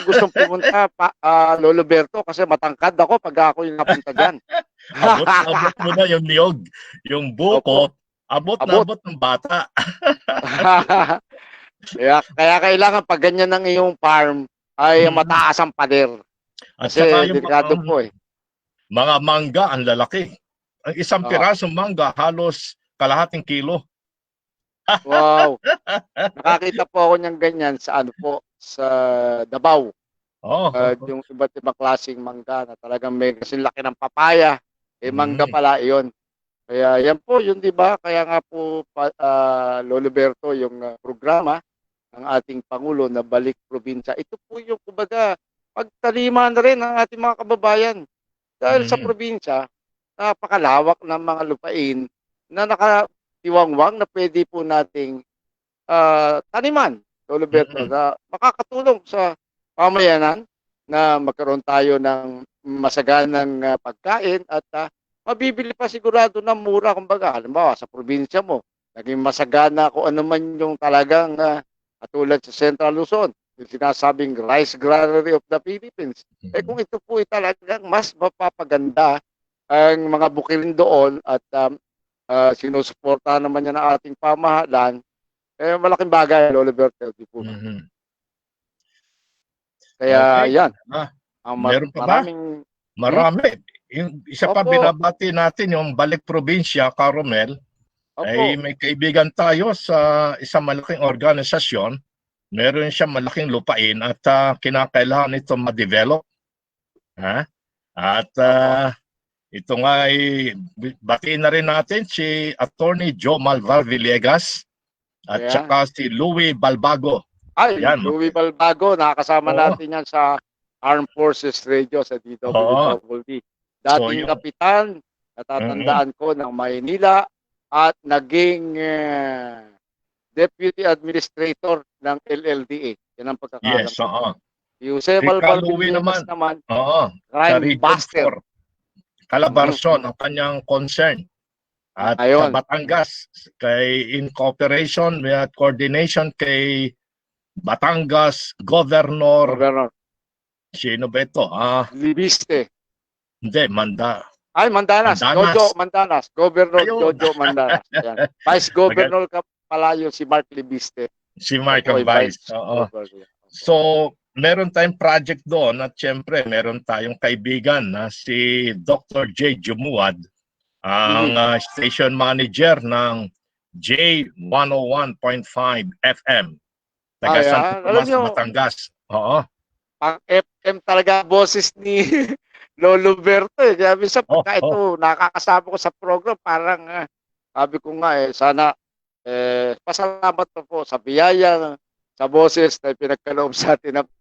gustong pumunta, Lolo Berto, kasi matangkad ako pag ako yung napunta dyan. Abot mo na yung niyog. Yung buko, abot na abot ng bata. Kaya kailangan pag ganyan ng iyong farm, ay mataas ang pader. At Kasi saka yung delikado po mga mangga, ang lalaki. Ang isang pirasong mangga, halos kalahating kilo. Wow. Nakakita po ako niyang ganyan sa sa Davao. Yung iba't ibang klaseng mangga na talagang may kasing laki ng papaya. Mangga pala iyon. Kaya yan po, yun di ba? Kaya nga po, Lolo Berto, yung programa ng ating Pangulo na Balik Probinsya. Ito po yung, kumbaga, pagtaliman na rin ng ating mga kababayan. Dahil sa Mhm. probinsya, napakalawak ng mga lupain na nakatiwangwang na pwede po nating taniman, Lolo Berto, Mhm. na makakatulong sa pamayanan na magkaroon tayo ng masaganang pagkain at mabibili pa sigurado ng mura. Kumbaga, halimbawa sa probinsya mo, naging masagana kung ano man yung talagang katulad sa Central Luzon, yung sinasabing rice granary of the Philippines. Kung ito po talagang mas mapapaganda ang mga bukirin doon at sinusuportahan naman niya ng ating pamahalaan, malaking bagay, Lolo Bertel, di po ba? Mhm. Kaya Okay. yan, Ah, ang meron pa ba? maraming, hmm? Marami. Yung isa pa Opo, binabati natin yung Balik Probinsya, Caromel, ay opo, may kaibigan tayo sa isang malaking organisasyon. Meron siya malaking lupain at kinakailangan ito ma-develop. Ha? At opo. ito nga ay batiin na rin natin si Attorney Joe Malvar Villegas at Ayan. saka si Louie Balbago. Ay, Yan. Louie Balbago, nakakasama Oo. natin yan sa Armed Forces Radio sa Oo. DWWD. So Dating yung kapitan, mm, natatandaan ko ng Maynila at naging Deputy Administrator ng LLDA. Yan ang pagkakaalam yes, ko. oo. Si Jose Si Malvar Louie Villegas naman, naman, oo, sa crime Region buster. 4, Calabarzon ang kanyang concern. At sa Ayun, Batangas, in cooperation with coordination kay Batangas Governor, Governor sino ba ito? Libiste. Hindi, Ay, Mandanas. Jojo Mandanas. Mandanas. Governor Ayun, Jojo Mandanas. Ayan. Vice Magal- Governor ka pala yun si Mark Libiste. si Ako Mark po ang ay Vice. Vice Oo. Governor. So, meron tayong project doon at syempre meron tayong kaibigan na si Dr. J. Jumuad, ang station manager ng J101.5 FM, taga Santo Ayan. Alam Tomas, nyo, Batangas. Oo. ang FM talaga boses ni Lolo Berto. Kaya minsan Oh, pagka oh. ito nakakasama ko sa program, parang sabi ko nga sana pasalamat po sa biyaya sa boses na pinagkaloob sa atin ng sa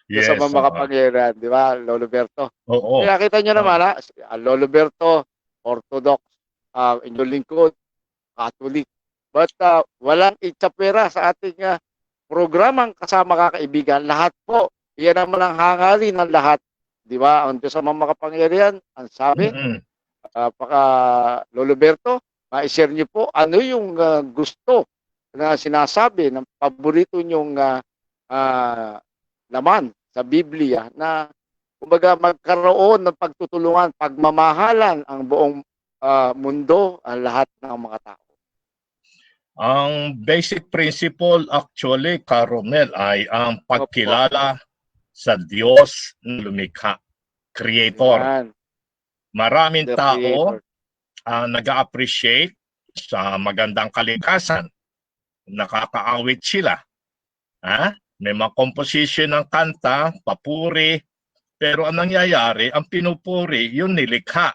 Yes. mga makapangyarihan, di ba, Lolo Berto? Oo. Kaya kita nyo naman, Lolo Berto, Orthodox, inyong lingkod, Catholic. But walang itsapera sa ating programang kasama kakaibigan. Lahat po, iyan naman ang hangarin ng lahat. Di ba? Ang Diyos sa mga makapangyarihan, ang sabi, Mm-mm. Lolo Berto, ma-share niyo po ano yung gusto na sinasabi ng paborito niyong laman sa Biblia na kumbaga magkaroon ng pagtutulungan, pagmamahalan ang buong mundo, ang lahat ng mga tao. Ang basic principle actually, Caromel, ay ang pagkilala sa Diyos na lumikha, Creator. Yan, Maraming the tao Creator. nag-appreciate sa magandang kalikasan. Nakakaawit sila. May mga composition ng kanta, papuri, pero ang nangyayari, ang pinupuri, yung nilikha.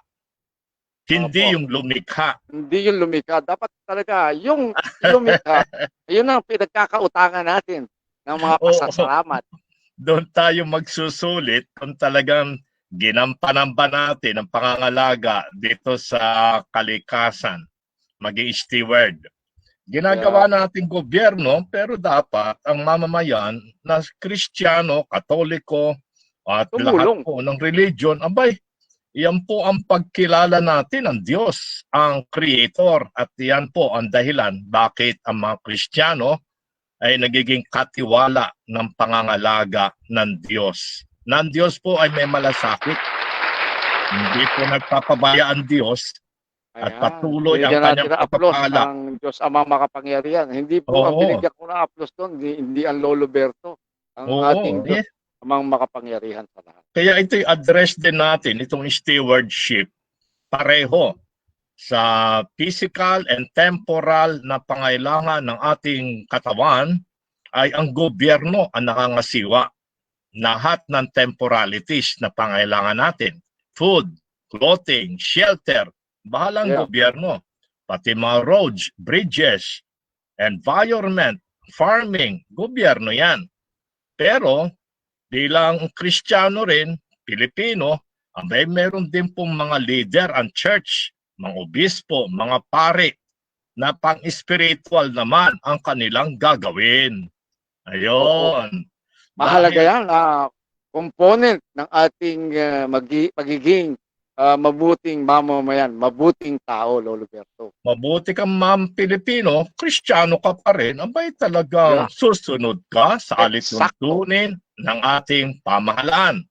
Hindi Opo. yung lumikha. Hindi yung lumikha. Dapat talaga yung lumikha, yun ang pinagkakautangan natin ng mga pasasalamat. Doon tayo magsusulit kung talagang ginampanan ba natin ang pangangalaga dito sa kalikasan, maging steward. Ginagawa nating gobyerno, pero dapat ang mamamayan na Kristiyano, Katoliko, at lahat Tumulong. po ng religion, abay, yan po ang pagkilala natin ng Diyos, ang Creator. At yan po ang dahilan bakit ang mga Kristiyano ay nagiging katiwala ng pangangalaga ng Diyos. Ng Diyos po ay may malasakit. Hindi po nagpapabaya ang Diyos at patuloy ang Binigyan kanyang natin ng aplos pagpapala. ang Diyos Amang makapangyarihan. Hindi po ang binigyan ko ng aplos doon, hindi ang Lolo Berto. Ang ating Diyos Amang makapangyarihan sa lahat. Kaya ito'y address din natin, itong stewardship, pareho sa physical and temporal na pangailangan ng ating katawan ay ang gobyerno ang nakangasiwa. Lahat ng temporalities na pangailangan natin, food, clothing, shelter, bahalang gobyerno, pati mga roads, bridges, environment, farming, gobyerno yan. Pero bilang Kristiyano rin, Pilipino, Abay, meron din pong mga leader ang church, mga obispo, mga pare, na pang-spiritual naman ang kanilang gagawin. Opo. Ayun. Mahalaga Dahil yan, component ng ating pagiging mabuting mamamayan, mabuting tao, Lolo Berto. mabuti kang ma'am Pilipino, Kristiyano ka pa rin, abay talagang Yeah. susunod ka sa Eksakto. alituntunin ng ating pamahalaan.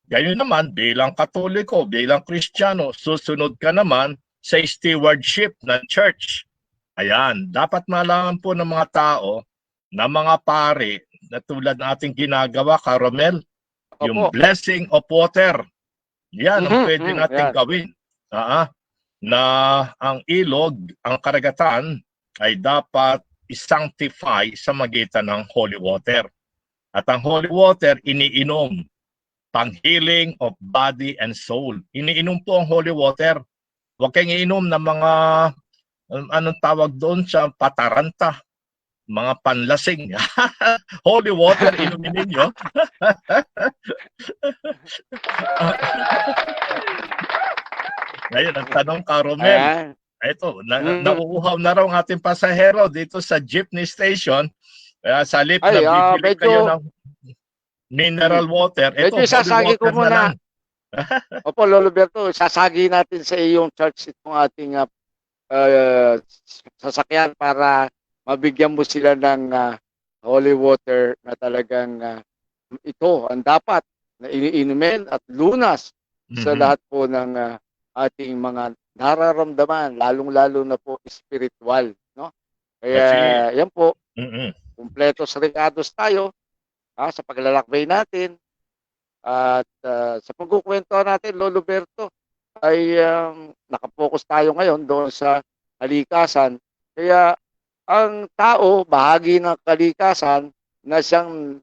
Ganyan naman, bilang Katoliko, bilang Kristiyano, susunod ka naman sa stewardship ng church. Ayan, dapat malaman po ng mga tao na mga pare na tulad ng ating ginagawa, Caromel, yung Opo. blessing of water. Yan ang pwede natin yan. gawin. Na ang ilog, ang karagatan, ay dapat isanctify sa magitan ng holy water. At ang holy water, iniinom pang healing of body and soul. Iniinom po ang holy water. Huwag kayong iinom ng mga, anong tawag doon sa pataranta, mga panlasing. Holy water, inumin ninyo. Ngayon, ang tanong, Caromel, Ayan. ito, nauuhaw na raw ang ating pasahero dito sa jeepney station. Kaya sa halip na bibili kayo ng mineral water, ito, Medyo isasagi holy ko water na muna. lang. Opo, Lolo Berto, sasagi natin sa iyong church itong ating sasakyan para mabigyan mo sila ng holy water na talagang ito ang dapat na iniinumin at lunas sa lahat po ng ating mga nararamdaman, lalong-lalo na po spiritual, no? Kaya yan po, kumpleto sa regados tayo sa paglalakbay natin at sa pagkukwento natin, Lolo Berto, ay nakapokus tayo ngayon doon sa kalikasan. Kaya ang tao, bahagi ng kalikasan na siyang,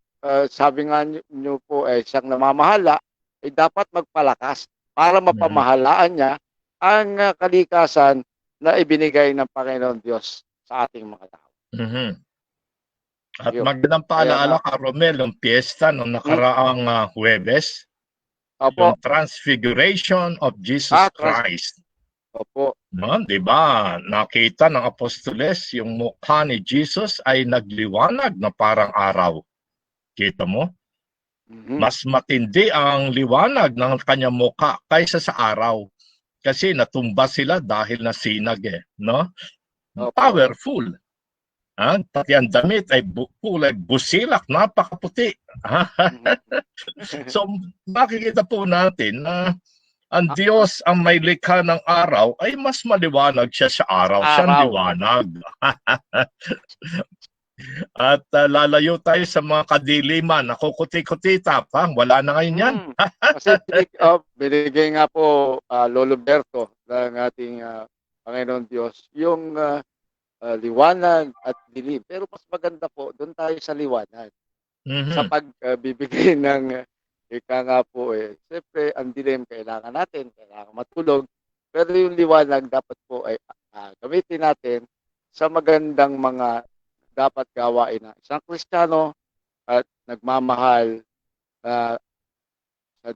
sabi nga nyo po, siyang namamahala, ay dapat magpalakas para mapamahalaan niya ang kalikasan na ibinigay ng Panginoon Diyos sa ating mga tao. At magandang paalaala, Caromel, ang piyesta ng nakaraang Huwebes, yung Transfiguration of Jesus Christ. Opo. No, di ba? Nakita ng apostoles yung mukha ni Jesus ay nagliwanag na parang araw. Kita mo? Mas matindi ang liwanag ng kanyang mukha kaysa sa araw. Kasi natumba sila dahil nasinag no? Powerful. Pati ang damit ay kulay busilak, napakaputi. So makikita po natin na ang Diyos ang may likha ng araw ay mas maliwanag siya sa araw. Siyang liwanag. At lalayo tayo sa mga kadiliman. Nakukuti-kuti tapang. Wala na ngayon yan. Kasi binigay nga po Lolo Berto ng ating Panginoon Diyos yung liwanag at dilim. Pero mas maganda po, doon tayo sa liwanag. Sa pagbibigay ng ika nga po siyempre ang dilim kailangan natin, kailangan matulog. Pero yung liwanag dapat po ay gamitin natin sa magandang mga dapat gawain na isang Kristiyano at nagmamahal sa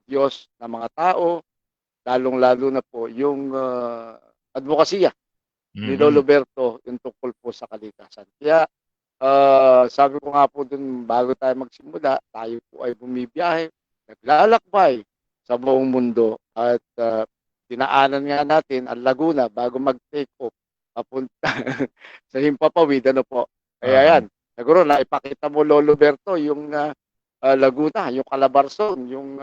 Diyos ng mga tao, lalong-lalo na po yung advokasya ni Lolo Berto yung tungkol po sa kalikasan. Kaya sabi ko nga po dun bago tayo magsimula, tayo po ay bumibiyahe, naglalakbay sa buong mundo at dinaanan nga natin ang Laguna bago mag-take off papunta sa Himpapawid, ano po. Kaya yan, siguro naipakita mo Lolo Berto yung Laguna, yung Calabarzon, yung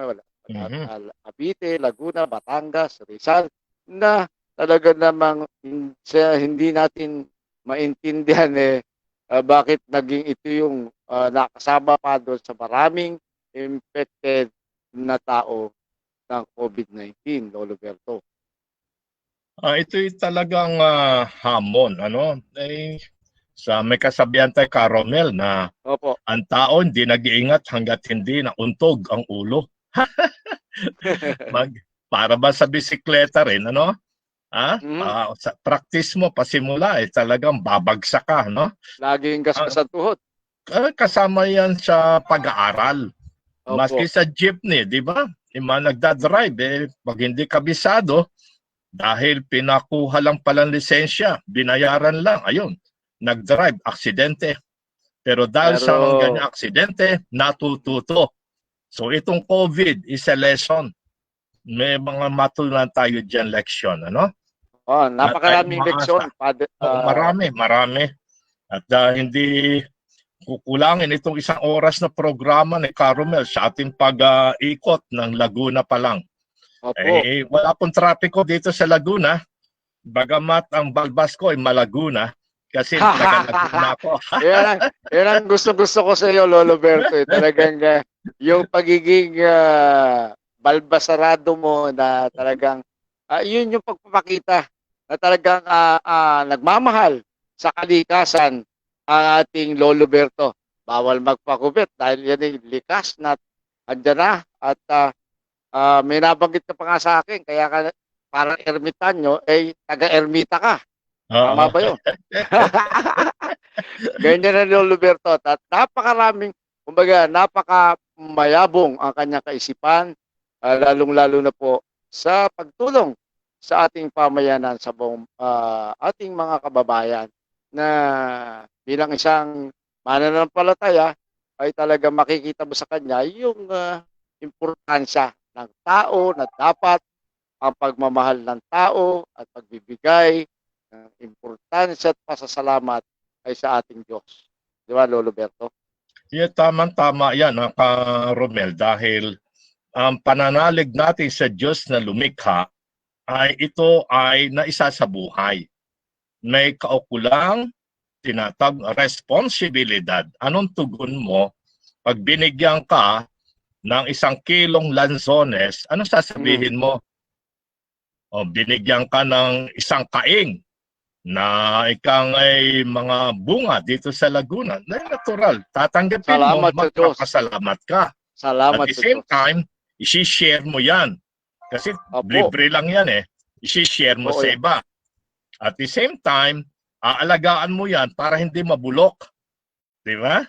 Cavite, Laguna, Batangas, Rizal, na talaga namang hindi natin maintindihan bakit naging ito yung nakasama pa doon sa maraming infected na tao ng COVID-19, Lolo Berto. Ito'y talagang hamon, ano? May kasabihan tayo, Caromel, na ang tao hindi nag-iingat hanggat hindi nauntog ang ulo. Para ba sa bisikleta rin, ano? Sa practice mo, pasimula, talagang babagsak ka, no? Laging gasgas sa tuhod. Kasama yan sa pag-aaral. Maski sa jeepney, di ba? yung mga nagdadrive, pag hindi kabisado, dahil pinakuha lang palang lisensya, binayaran lang, ayun, nagdrive, aksidente. Pero dahil sa mga Pero, ganyan aksidente, natututo. So itong COVID is a lesson. May mga matutunan tayo dyan leksyon, ano? At tayo napakaraming umaasa. leksyon. Father, Oo, marami. At hindi kukulangin itong 1 oras na programa ni Caromel sa ating pag-ikot ng Laguna pa lang. opo. Wala pong trapiko dito sa Laguna, bagamat ang balbas ko ay Malaguna kasi taga-Laguna ako. Yan ang gusto-gusto ko sa iyo, Lolo Berto. Talagang yung pagiging balbasarado mo na talagang yun yung pagpapakita na talagang nagmamahal sa kalikasan ang ating Lolo Berto. Bawal magpakubit dahil yan ay likas na andyan na at may nabanggit ka pa nga sa akin kaya ka parang ermitanyo, taga-ermita ka. Tama ba yun? Ganyan na Lolo Berto. At napakaraming, kumbaga, napakamayabong ang kanyang kaisipan, lalong-lalo na po sa pagtulong sa ating pamayanan sa buong ating mga kababayan na bilang isang mananampalataya ay talaga makikita mo sa kanya yung importansya ng tao na dapat ang pagmamahal ng tao at pagbibigay ng importansya at pasasalamat ay sa ating Diyos. Di ba, Lolo Berto? Yeah, tama yan, Romel, dahil ang pananalig natin sa Diyos na lumikha ay ito ay naisa sa buhay. May kaukulang tinatag responsibilidad. Anong tugon mo pag binigyan ka ng 1 kilong lanzones, anong sasabihin mo? O binigyan ka ng 1 kaing na ay mga bunga dito sa Laguna, na natural. Tatanggapin Salamat mo, sa Diyos. magpapasalamat ka. Salamat At the sa same Diyos. time, isi-share mo yan. Kasi Opo. libre lang yan Isi-share mo Oo, sa iba. At the same time, aalagaan mo yan para hindi mabulok. Di ba?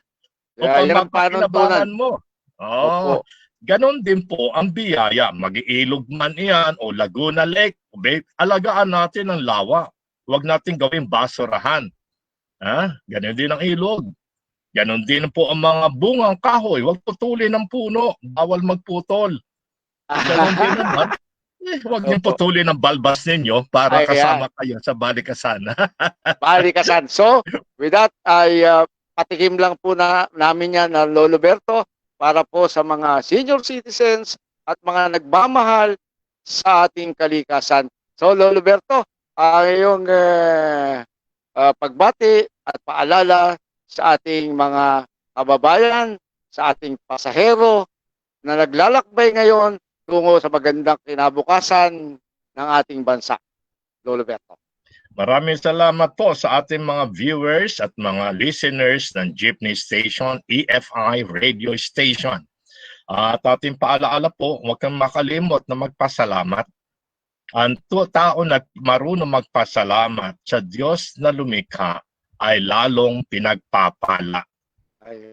O Yan ang panuntunan. pagpapakinabangan mo. Opo. Ganon din po ang biyaya. Mag-iilog man iyan o Laguna Lake. Alagaan natin ang lawa. Huwag natin gawing basurahan. Ganon din ang ilog. Ganon din po ang mga bungang kahoy. Huwag putulin ang puno. Bawal magputol. Ganon din naman. Huwag niyong putulin ang balbas ninyo para kasama kayo sa balikasan. Balikasan. So, with that, ay patikim lang po namin yan na Lolo Berto para po sa mga senior citizens at mga nagmamahal sa ating kalikasan. So, Lolo Berto, ngayong pagbati at paalala sa ating mga kababayan, sa ating pasahero na naglalakbay ngayon tungo sa magandang kinabukasan ng ating bansa. Lolo Berto. Maraming salamat po sa ating mga viewers at mga listeners ng Jeepney Station, EFI Radio Station. At ating paalaala po, huwag kang makalimot na magpasalamat. Ang tao na marunong magpasalamat sa Diyos na lumikha ay lalong pinagpapala.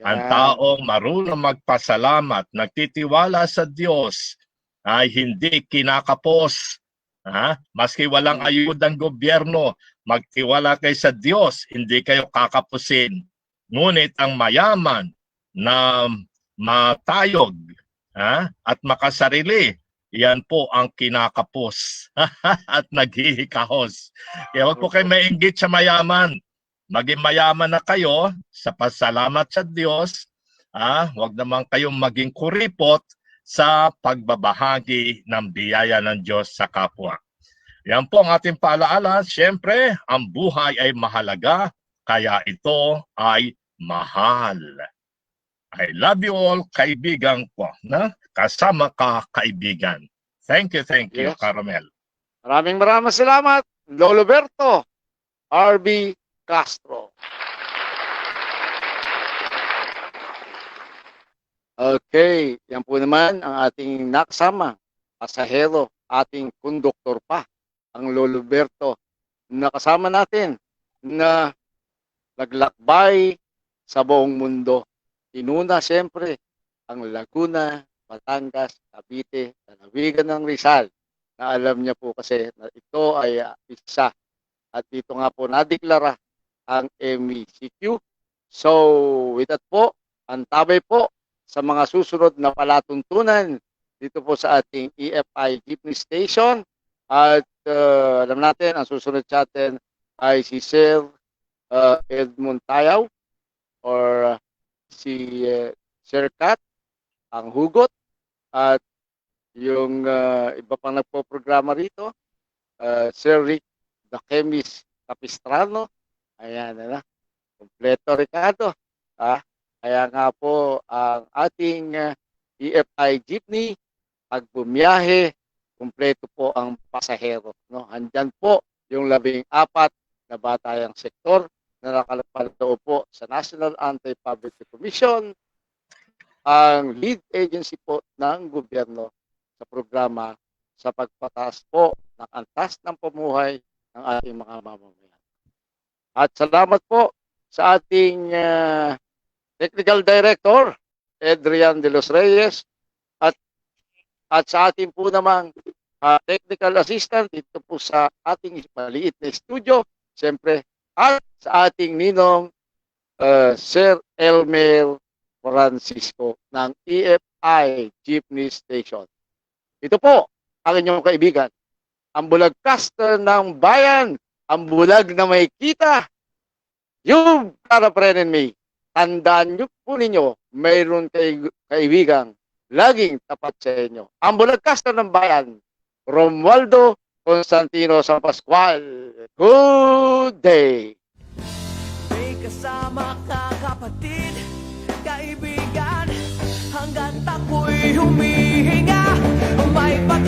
Ang taong marunong magpasalamat, nagtitiwala sa Diyos, ay hindi kinakapos. Maski walang ayudang gobyerno, magtiwala kayo sa Diyos, hindi kayo kakapusin. Ngunit ang mayaman na matayog at makasarili, yan po ang kinakapos at naghihikahos. Kaya huwag po kayo mainggit sa mayaman. Maging mayaman na kayo sa pasalamat sa Diyos. Huwag naman kayong maging kuripot sa pagbabahagi ng biyaya ng Diyos sa kapwa. Yan po ang ating paalaala. Siyempre, ang buhay ay mahalaga, kaya ito ay mahal. I love you all, kaibigan ko. Kasama ka, kaibigan. Thank you, yes. Caromel. Maraming salamat, Lolo Berto R.B. Castro. Okay, yan po naman ang ating nakasama, pasahero, ating konduktor pa, ang Lolo Berto, na kasama natin na naglakbay sa buong mundo. Inuna siyempre ang Laguna Batangas, Cavite, lalawigan ng Rizal, na alam niya po kasi na ito ay isa. At dito nga po nadeklara ang MECQ. So, with that po, antabay po sa mga susunod na palatuntunan dito po sa ating EFI Jeepney Station. At alam natin, ang susunod sa atin ay si Sir Edmund Tayaw or si Sir Kat, ang hugot. At yung iba pang nagpo-programa rito, Sir Rick the Chemist Capistrano. Ayan, kompleto Ricardo. Kaya nga po ang ating EFI Jeepney, pag bumiyahe, kumpleto po ang pasahero. No? Andyan po yung 14 na batayang sektor na nakalapaloob po sa National Anti-Poverty Commission, ang lead agency po ng gobyerno sa programa sa pagpataas po ng antas ng pamuhay ng ating mga mamamayan. At salamat po sa ating Technical Director, Adrian De Los Reyes, at sa ating po namang technical assistant dito po sa ating maliit na studio, siyempre, at sa ating ninong Sir Elmer Francisco ng EFI Jeepney Station. Ito po ang inyong kaibigan, ang bulagcaster ng bayan, ang bulag na may kita, yung para friend and me. Tandaan nyo po ninyo, mayroon kaibigang laging tapat sa inyo. Ang bulagcaster ng bayan, Romualdo Constantino San Pascual. Good day! May kasama ka kapatid, kaibigan, hanggat ako'y humihinga, may pag